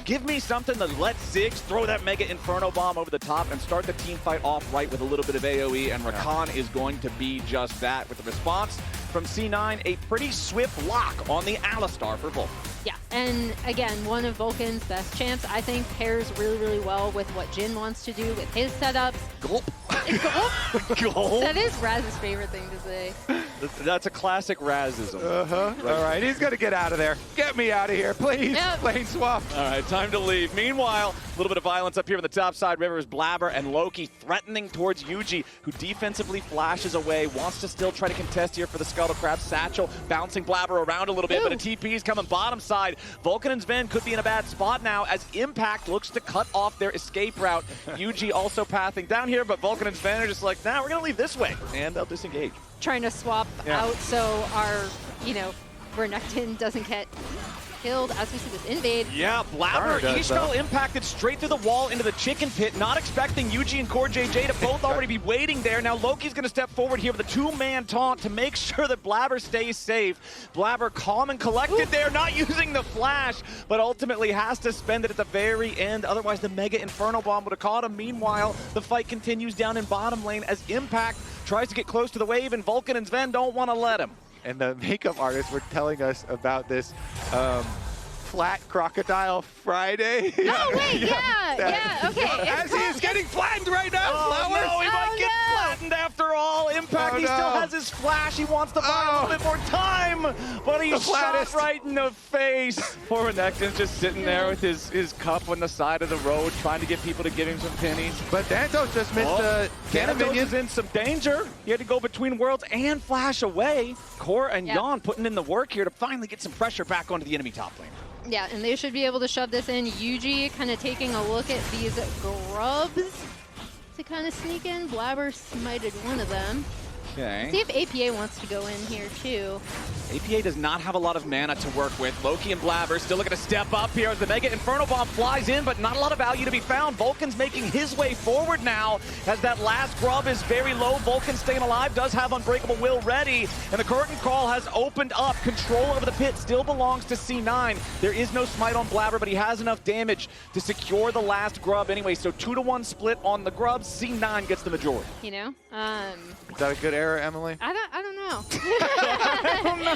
Give me something to let Ziggs throw that Mega Inferno Bomb over the top and start the team fight off right with a little bit of AoE, and Rakan is going to be just that with the response from C9, a pretty swift lock on the Alistar for Vulcan. Yeah, and again, one of Vulcan's best champs, I think, pairs really, really well with what Jhin wants to do with his setups. Gulp. Gulp? Gulp. That is Raz's favorite thing to say. That's a classic Razism. Right. All right, he's going to get out of there. Get me out of here, please. Yep. Lane swap. All right, time to leave. Meanwhile, a little bit of violence up here on the top side. Rivers, Blabber, and Loki threatening towards Yuji, who defensively flashes away, wants to still try to contest here for the Scuttle Crab. Satchel bouncing Blabber around a little bit, but a TP is coming bottom side. Vulcan and Sven could be in a bad spot now as Impact looks to cut off their escape route. Yuji also pathing down here, but Vulcan and Sven are just like, nah, we're going to leave this way, and they'll disengage. Trying to swap out so our, Renekton doesn't get killed as we see this invade. Yeah, Blabber, Ishtal impacted straight through the wall into the chicken pit, not expecting Yuji and Core JJ to both already be waiting there. Now Loki's going to step forward here with a two-man taunt to make sure that Blabber stays safe. Blabber calm and collected there, not using the flash, but ultimately has to spend it at the very end. Otherwise, the Mega Inferno Bomb would have caught him. Meanwhile, the fight continues down in bottom lane as Impact tries to get close to the wave, and Vulcan and Sven don't want to let him. And the makeup artists were telling us about this flat crocodile Friday. Oh, wait, yeah, okay. As he is getting flattened right now, Flowers. No, he might get flattened after all. Impact, he still has his flash. He wants to buy a little bit more time, but he's shot right in the face. Poor Renekton's just sitting there with his cup on the side of the road, trying to get people to give him some pennies. But Thanatos just missed the cannon Thanatos minion. is in some danger. He had to go between worlds and flash away. Core and Yon putting in the work here to finally get some pressure back onto the enemy top lane. Yeah, and they should be able to shove this in. Yuji kind of taking a look at these grubs to kind of sneak in. Blabber smited one of them. Okay. See if APA wants to go in here too. APA does not have a lot of mana to work with. Loki and Blabber still looking to step up here as the Mega Inferno Bomb flies in, but not a lot of value to be found. Vulcan's making his way forward now as that last grub is very low. Vulcan staying alive, does have Unbreakable Will ready, and the curtain call has opened up. Control over the pit still belongs to C9. There is no smite on Blabber, but he has enough damage to secure the last grub anyway, so 2-to-1 split on the grubs. C9 gets the majority. You know? Is that a good error, Emily? I don't know. I don't know.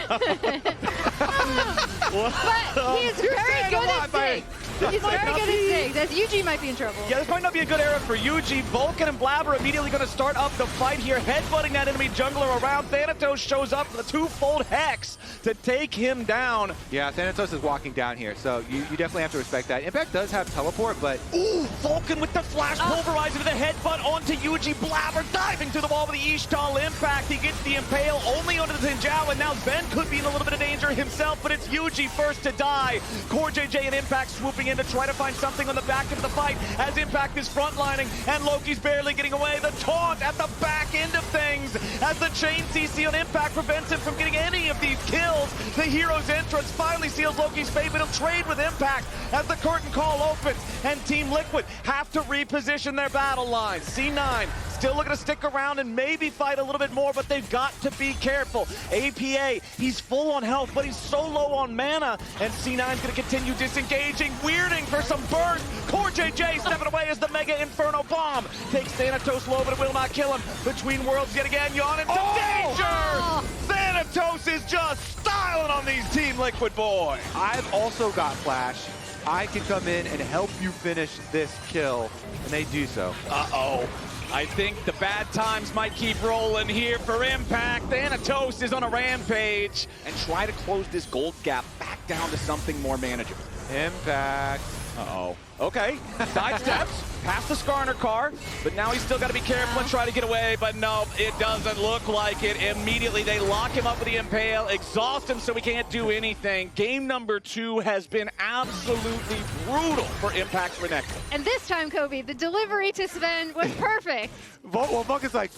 But he is very good at Ziggs. He's very good at Ziggs. As Yuji might be in trouble. Yeah, this might not be a good era for Yuji. Vulcan and Blabber immediately going to start up the fight here, headbutting that enemy jungler around. Thanatos shows up with a two-fold Hex to take him down. Yeah, Thanatos is walking down here, so you definitely have to respect that. Impact does have teleport, but... Ooh, Vulcan with the flash pulverizing the headbutt onto Yuji. Blabber diving through the wall with the Ishtal impact. He gets the Impale only onto the Tinjao, and now Sven could be in a little bit of danger himself, but it's Yuji first to die. Core JJ and Impact swooping in to try to find something on the back end of the fight as Impact is frontlining, and Loki's barely getting away. The taunt at the back end of things as the chain CC on Impact prevents him from getting any of these kills. The hero's entrance finally seals Loki's fate, but he'll trade with Impact as the curtain call opens, and Team Liquid have to reposition their battle lines. C9 still looking to stick around and maybe fight a little bit more, but they've got to be careful. APA, he's full on health, but he's so low on mana, and C9's going to continue disengaging, weirding for some burst. Core JJ stepping away as the Mega Inferno Bomb takes Thanatos low, but it will not kill him. Between worlds yet again, Yon into danger! Thanatos is just styling on these Team Liquid boys. I've also got flash. I can come in and help you finish this kill, and they do so. Uh-oh. I think the bad times might keep rolling here for Impact. Thanatos is on a rampage and try to close this gold gap back down to something more manageable. Impact. Uh-oh. Okay, sidesteps past the Skarner car, but now he's still got to be careful and try to get away, but no, it doesn't look like it. Immediately, they lock him up with the Impale, exhaust him so he can't do anything. Game number 2 has been absolutely brutal for Impact Renekton. And this time, Kobe, the delivery to Sven was perfect. Well, Vulcan's like,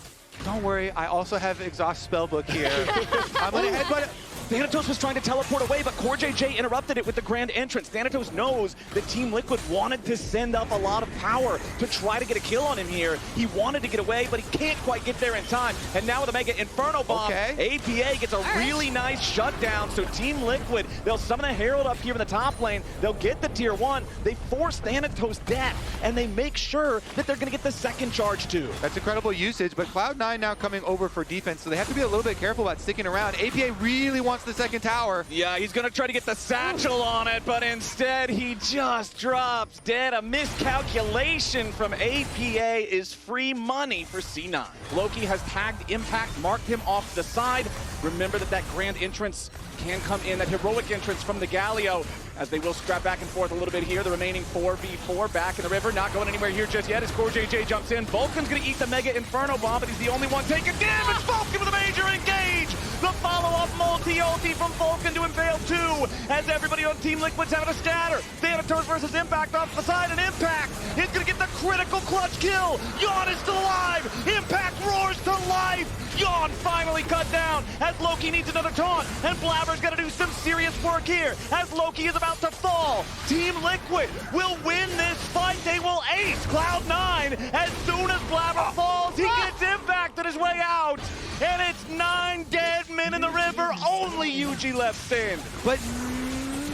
don't worry, I also have Exhaust Spellbook here. I'm going to headbutt it. Thanatos was trying to teleport away, but CoreJJ interrupted it with the grand entrance. Thanatos knows that Team Liquid wanted to send up a lot of power to try to get a kill on him here. He wanted to get away, but he can't quite get there in time. And now with a Mega Inferno Bomb, APA gets a really nice shutdown. So Team Liquid, they'll summon a Herald up here in the top lane. They'll get the tier 1. They force Thanatos' death, and they make sure that they're going to get the second charge too. That's incredible usage, but Cloud9 now coming over for defense, so they have to be a little bit careful about sticking around. APA really wants the second tower. Yeah, he's going to try to get the satchel on it, but instead he just drops dead. A miscalculation from APA is free money for C9. Loki has tagged Impact, marked him off to the side. Remember that grand entrance can come in, that heroic entrance from the Galio, as they will scrap back and forth a little bit here. The remaining 4v4 back in the river, not going anywhere here just yet as CoreJJ jumps in. Vulcan's going to eat the Mega Inferno Bomb, but he's the only one taking damage. Vulcan with a major engage. The follow-up multi-ulti from Vulcan to Impale 2, as everybody on Team Liquid's having a scatter. Thanatos versus Impact off the side, and Impact is going to get the critical clutch kill. Yawn is still alive. Impact roars to life. Yawn finally cut down as Loki needs another taunt, and Blabber's got to do some serious work here as Loki is about to fall. Team Liquid will win this fight. They will ace Cloud9 as soon as Blabber falls. He gets Impact on his way out, and it's 9 dead men in the river. Only Yuji left stand. But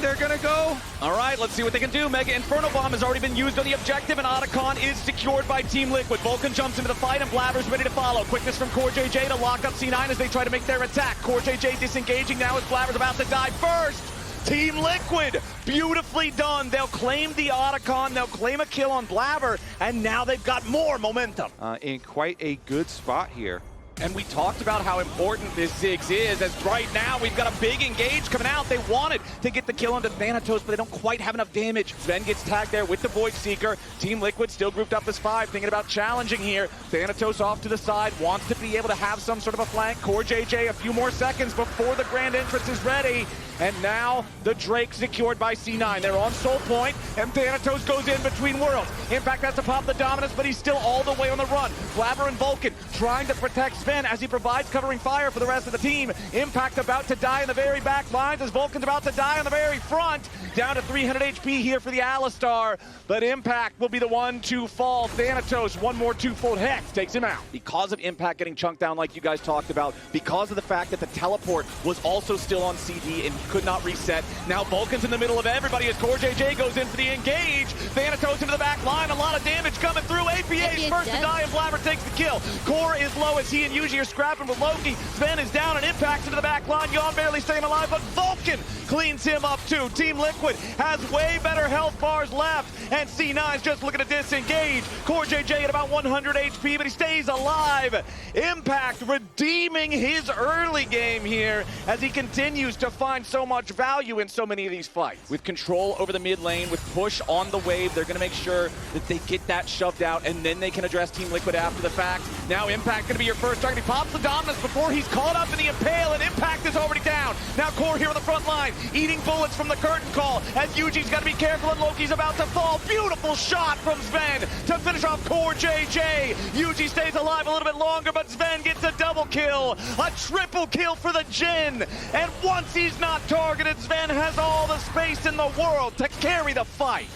they're gonna go. All right, let's see what they can do. Mega Inferno Bomb has already been used on the objective, and Otacon is secured by Team Liquid. Vulcan jumps into the fight, and Blabber's ready to follow. Quickness from CoreJJ to lock up C9 as they try to make their attack. CoreJJ disengaging now as Blabber's about to die first. Team Liquid, beautifully done. They'll claim the Otacon, they'll claim a kill on Blabber, and now they've got more momentum. In quite a good spot here. And we talked about how important this Ziggs is, as right now we've got a big engage coming out. They wanted to get the kill onto Thanatos, but they don't quite have enough damage. Sven gets tagged there with the Void Seeker. Team Liquid still grouped up as 5, thinking about challenging here. Thanatos off to the side, wants to be able to have some sort of a flank. CoreJJ a few more seconds before the grand entrance is ready. And now the Drake secured by C9. They're on Soul Point, and Thanatos goes in between worlds. Impact has to pop the dominance, but he's still all the way on the run. Blabber and Vulcan trying to protect Sven as he provides covering fire for the rest of the team. Impact about to die in the very back lines as Vulcan's about to die on the very front. Down to 300 HP here for the Alistar, but Impact will be the one to fall. Thanatos, one more twofold Hex, takes him out. Because of Impact getting chunked down like you guys talked about, because of the fact that the teleport was also still on CD and could not reset. Now Vulcan's in the middle of everybody as CoreJJ goes in for the engage. Thanatos into the back line, a lot of damage coming through. APA's first to die and Blabber takes the kill. Core is low as he and Yuji are scrapping with Loki. Sven is down and Impact's into the back line. Yawn barely staying alive, but Vulcan cleans him up too. Team Liquid has way better health bars left, and C9's just looking to disengage. CoreJJ at about 100 HP, but he stays alive. Impact redeeming his early game here as he continues to find so much value in so many of these fights. With control over the mid lane, with push on the wave, they're going to make sure that they get that shoved out, and then they can address Team Liquid after the fact. Now Impact going to be your first target. He pops the dominance before he's caught up in the Impale, and Impact is already down. Now Core here on the front line, eating bullets from the curtain call, as Yuji's got to be careful and Loki's about to fall. Beautiful shot from Sven to finish off CoreJJ. Yuji stays alive a little bit longer, but Sven gets a double kill. A triple kill for the Jin. And once he's not targeted, Sven has all the space in the world to carry the fight.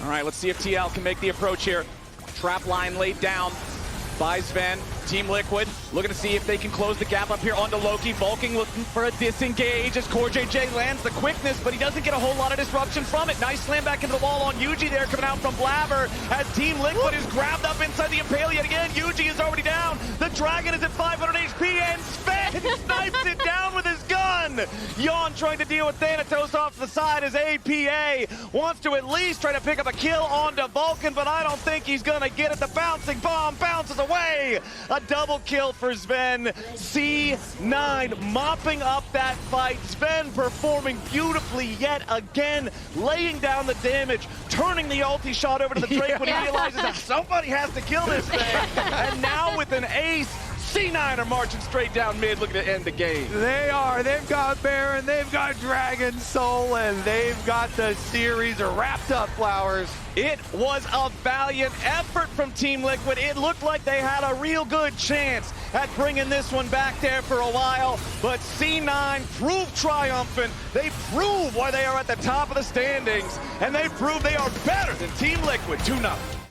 All right, let's see if TL can make the approach here. Trap line laid down by Sven. Team Liquid looking to see if they can close the gap up here onto Loki. Vulcan looking for a disengage as CoreJJ lands the quickness, but he doesn't get a whole lot of disruption from it. Nice slam back into the wall on Yuji there, coming out from Blabber as Team Liquid is grabbed up inside the Impale yet again. Yuji is already down. The Dragon is at 500 HP, and Sven snipes it down with his gun. Yawn trying to deal with Thanatos off to the side as APA wants to at least try to pick up a kill onto Vulcan, but I don't think he's going to get it. The bouncing bomb bounces away. A double kill for Sven. C9 mopping up that fight. Sven performing beautifully yet again, laying down the damage, turning the ulti shot over to the Drake when he realizes that somebody has to kill this thing. And now with an ace, C9 are marching straight down mid, looking to end the game. They are. They've got Baron, they've got Dragon Soul, and they've got the series wrapped up, Flowers. It was a valiant effort from Team Liquid. It looked like they had a real good chance at bringing this one back there for a while, but C9 proved triumphant. They prove why they are at the top of the standings, and they prove they are better than Team Liquid 2-0.